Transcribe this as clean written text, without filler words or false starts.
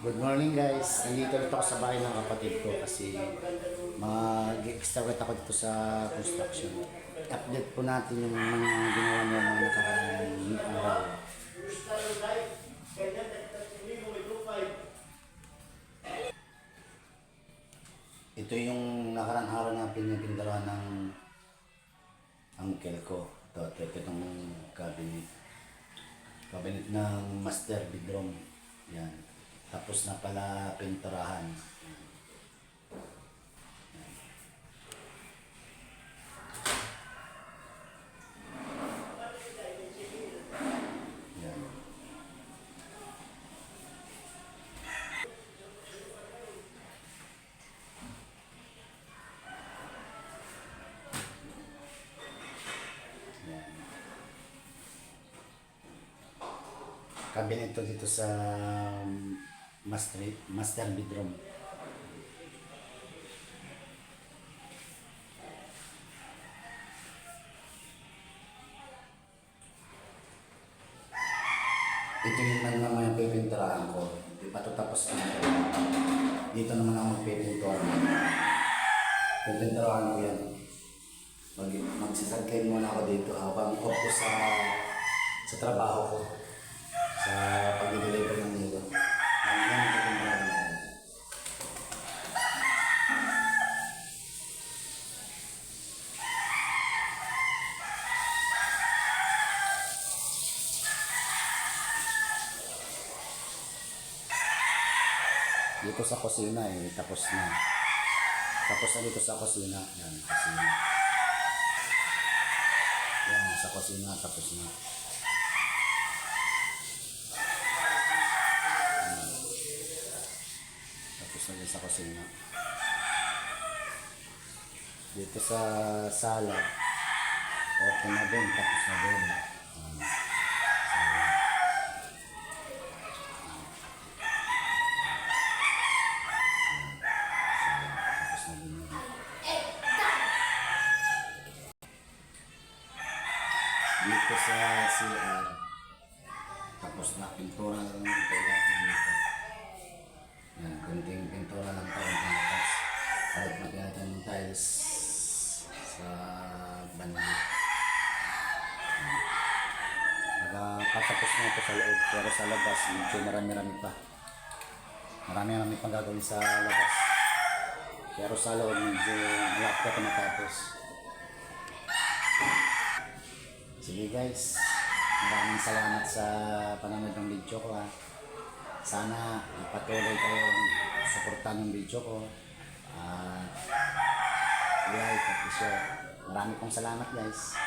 Good morning guys. Nandito ulit ako sa bahay ng kapatid ko kasi mag-extra ulit ako dito sa construction. Update po natin yung mga ginawa niya mga nakaraang araw. Ito yung nakarang araw na pinipindaran ng uncle ko. Ito itong cabinet. Cabinet ng master bedroom. Yan. Tapos na pala pinturahan. Yan. Yan. Cabinet to dito sa master bedroom. Ito yung naman yung pipinturahan ko. Hindi pa ito tapos na. Dito naman ako magpipinturahan. Pipinturahan ko yan. Magsisagkay muna ako dito habang off ko sa trabaho ko. Sa pag-deliver ng nilo. Yan ang pipinturahan ko. Dito sa kusina tapos na. Tapos na dito sa kusina. Yan, kusina. Yan, sa kusina tapos na. Yan. Tapos na din sa kusina. Dito sa sala. Okay na din, tapos na din. Dito sa CR, tapos na pintura lang yung kailangan dito. Yan, kunting pintura lang pa rin tapos palit na pinatang ng tiles sa banda. Nakapatapos na ito sa loob, pero sa labas medyo marami-rami pa. Marami-rami pang gagawin sa labas. Pero sa loob medyo malapit ako matapos. Sige guys, maraming salamat sa panonood ng video ko ha. Sana patuloy kayong suportahan ng video ko. Like at share. Maraming pong salamat guys.